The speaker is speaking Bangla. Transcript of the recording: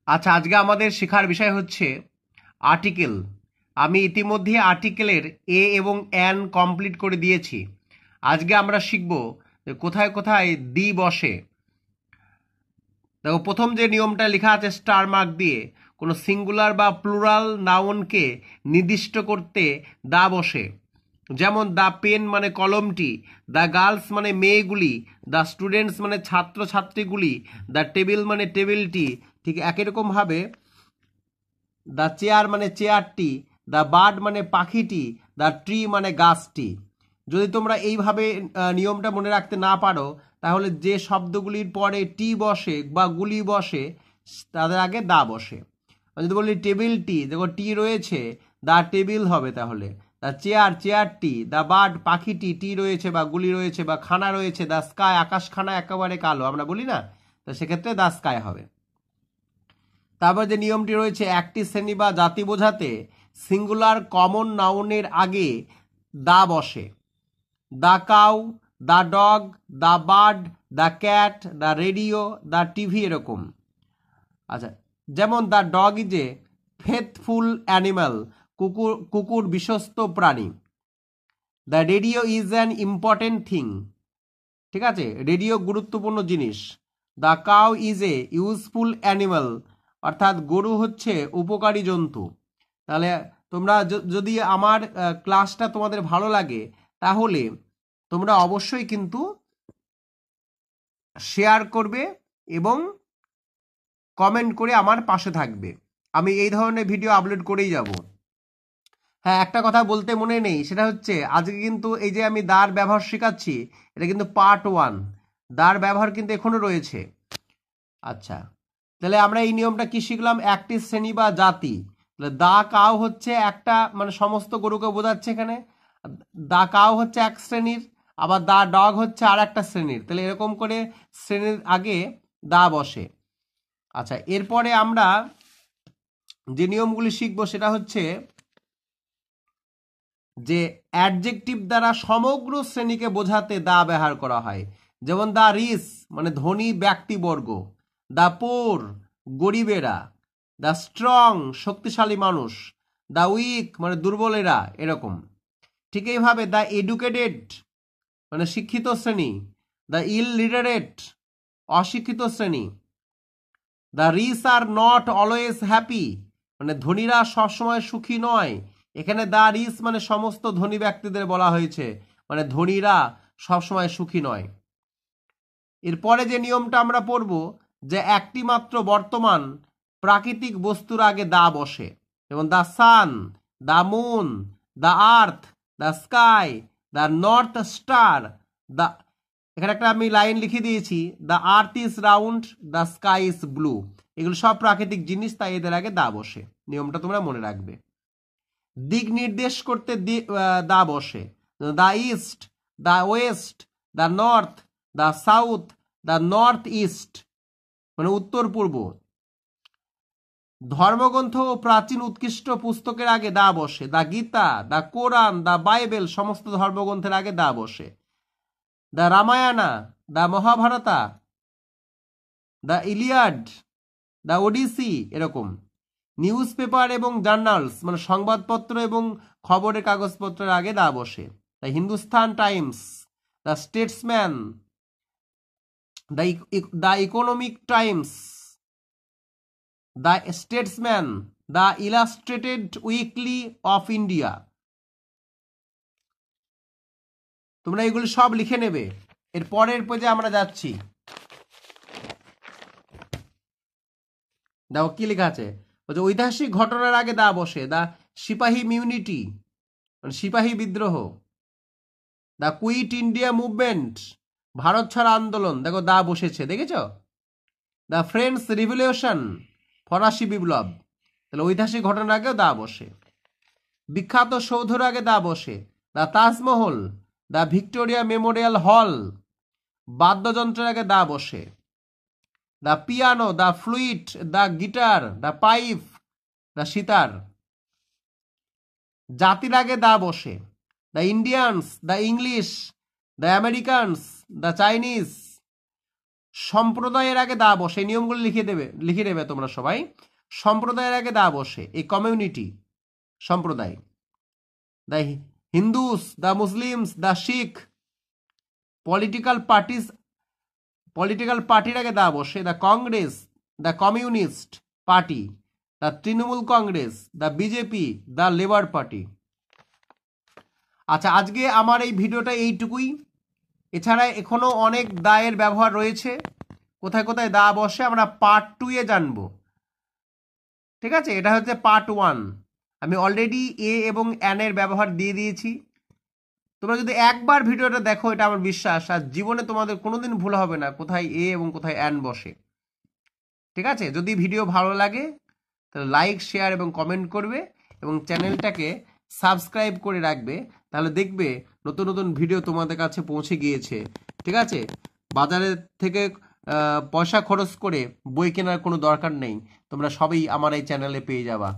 আচ্ছা, আজকে আমাদের শেখার বিষয় হচ্ছে আর্টিকেল। আমি ইতিমধ্যে আর্টিকেলের এ এবং অ্যান কমপ্লিট করে দিয়েছি। আজকে আমরা শিখব যে কোথায় কোথায় দি বসে। দেখো, প্রথম যে নিয়মটা লেখা আছে স্টার মার্ক দিয়ে, কোনো সিঙ্গুলার বা প্লুরাল নাউনকে নির্দিষ্ট করতে দা বসে। যেমন দ্য পেন মানে কলমটি, দ্য গার্লস মানে মেয়েগুলি, দ্য স্টুডেন্টস মানে ছাত্রছাত্রীগুলি, দ্য টেবিল মানে টেবিলটি। ঠিক একই রকমভাবে দ্য চেয়ার মানে চেয়ারটি, দ্য বার্ড মানে পাখিটি, দ্য ট্রি মানে গাছটি। যদি তোমরা এইভাবে নিয়মটা মনে রাখতে না পারো, তাহলে যে শব্দগুলির পরে টি বসে বা গুলি বসে তাদের আগে দা বসে। যদি বলি টেবিলটি, দেখো টি রয়েছে, দা টেবিল হবে তাহলে। দ্য চেয়ার চেয়ারটি, দ্য বার্ড পাখিটি, টি রয়েছে বা গুলি রয়েছে বা খানা রয়েছে, দ্য স্কাই আকাশখানা একেবারে কালো আমরা বলি না, তো সেক্ষেত্রে দ্য স্কাই হবে। তারপর যে নিয়মটি রয়েছে, একটি শ্রেণী বা জাতি বোঝাতে সিঙ্গুলার কমন নাউনের আগে দা বসে। The cow, the dog, the bird, the cat, the radio, the TV, এরকম। আচ্ছা, যেমন the dog is a faithful animal, কুকুর কুকুর বিশ্বস্ত প্রাণী। The radio is an important thing, ঠিক আছে, রেডিও গুরুত্বপূর্ণ জিনিস। The cow is a useful animal, অর্থাৎ গরু হচ্ছে উপকারী জন্তু। তাহলে তোমরা যদি আমার ক্লাসটা তোমাদের ভালো লাগে, তাহলে তোমরা অবশ্যই কিন্তু শেয়ার করবে এবং কমেন্ট করে আমার পাশে থাকবে। আমি এই ধরনের ভিডিও আপলোড করেই যাব। হ্যাঁ, একটা কথা বলতে মনে নেই, সেটা হচ্ছে আজকে কিন্তু এই যে আমি দার ব্যবহার শেখাচ্ছি, এটা কিন্তু পার্ট 1। দার ব্যবহার কিন্তু এখনো রয়েছে। আচ্ছা, তাহলে আমরা এই নিয়মটা কি শিখলাম? একটি শ্রেণী বা জাতি। তাহলে দা কাউ হচ্ছে একটা, মানে সমস্ত গরুকে বোঝাচ্ছে এখানে। দা কাউ হচ্ছে এক শ্রেণীর, আবার দা ডগ হচ্ছে আর একটা শ্রেণীর। তাহলে এরকম করে শ্রেণীর আগে দা বসে। আচ্ছা, এরপরে আমরা যে নিয়মগুলি শিখবো সেটা হচ্ছে যে অ্যাডজেক্টিভ দ্বারা সমগ্র শ্রেণীকে বোঝাতে দা ব্যবহার করা হয়। যেমন দা রিচ মানে ধনী ব্যক্তিবর্গ, দা পোর গরিবেরা, দা স্ট্রং শক্তিশালী মানুষ, দা উইক মানে দুর্বলেরা, এরকম। ঠিক এইভাবে দা এডুকেটেড মানে শিক্ষিত শ্রেণী, দা ইললিটারেট অশিক্ষিত শ্রেণী, the rich are not always happy মানে ধনীরা সবসময় সুখী নয়। এখানে দ্য রিচ মানে সমস্ত ধনী ব্যক্তিদের বলা হয়েছে, মানে ধনীরা সবসময় সুখী নয়। এরপরে যে নিয়মটা আমরা পড়ব, যে একটি মাত্র বর্তমান প্রাকৃতিক বস্তুর আগে দা বসে। যেমন the sun, the moon, the earth, the sky, the north star, the, এখানে একটা আমি লাইন লিখে দিয়েছি, the earth is round, the sky is blue. এগুলো সব প্রাকৃতিক জিনিস, তাই এদের আগে দা বসে। নিয়মটা তোমরা মনে রাখবে। দিক নির্দেশ করতে দা বসে। The east, the West, the north, the south, the north east মানে উত্তর পূর্ব। ধর্মগ্রন্থ ও প্রাচীন উৎকৃষ্ট পুস্তকের আগে দা বসে। The Gita, the Quran, the Bible সমস্ত ধর্মগ্রন্থের আগে দা বসে। The Ramayana, the Mahabharata, the Iliad, the Odyssey, এরকম। নিউজ পেপার এবং জার্নালস মানে সংবাদপত্র এবং খবরের কাগজপত্রের আগে দা বসে। The Hindustan Times, the Statesman, the economic Times, the Statesman, the illustrated weekly of India. তোমরা এগুলো সব লিখে নেবে। এর পরের পেজে আমরা যাচ্ছি। দেখো কি লেখা আছে, বলছে ঐতিহাসিক ঘটনার আগে দা বসে। দ্য সিপাহী মিউনিটি মানে সিপাহী বিদ্রোহ, the quit India movement Bharat ছাড়া আন্দোলন, দেখো দা বসেছে, দেখেছ? দ্য ফ্রেঞ্চ রিভলিউশন ফরাসি বিপ্লব, তাহলে ঐতিহাসিক ঘটনার আগেও দা বসে। বিখ্যাত সৌধর আগে দা বসে। The Taj Mahal, the Victoria memorial hall, বাদ্যযন্ত্রের আগে দা বসে। The piano, the flute, the guitar, the pipe, the sitar. জাতির আগে দা বসে। The Indians, the English, the Americans, the Chinese. সম্প্রদায়ের আগে দা বসে, এই নিয়মগুলো লিখে দেবে তোমরা সবাই। সম্প্রদায়ের আগে দা বসে, এই কমিউনিটি সম্প্রদায়। The Hindus, the Muslims, the Sikh. Political পার্টির আগে দা বসে, the Congress, the communist party, the Trinamool Congress, the BJP, the labour party. আচ্ছা, আজকে আমার এই ভিডিওটা এইটুকুই। এছাড়া এখনো অনেক দায়ের ব্যবহার রয়েছে, কোথায় কোথায় দা বসে আমরা পার্ট 2 এ জানবো। ঠিক আছে, এটা হচ্ছে পার্ট 1। আমি অলরেডি এ এবং অ্যান এর ব্যবহার দিয়ে দিয়েছি। তোমরা যদি একবার ভিডিওটা দেখো, এটা আমার বিশ্বাস, আর জীবনে তোমাদের কোনোদিন ভুল হবে না কোথায় এ এবং কোথায় অ্যান বসে। ঠিক আছে, যদি ভিডিও ভালো লাগে তাহলে লাইক, শেয়ার এবং কমেন্ট করবে, এবং চ্যানেলটাকে সাবস্ক্রাইব করে রাখবে। তাহলে দেখবে নতুন নতুন ভিডিও তোমাদের কাছে পৌঁছে গিয়েছে। ঠিক আছে, বাজারে থেকে পয়সা খরচ করে বই কেনার কোনো দরকার নেই, তোমরা সবই আমার এই চ্যানেলে পেয়ে যাবা।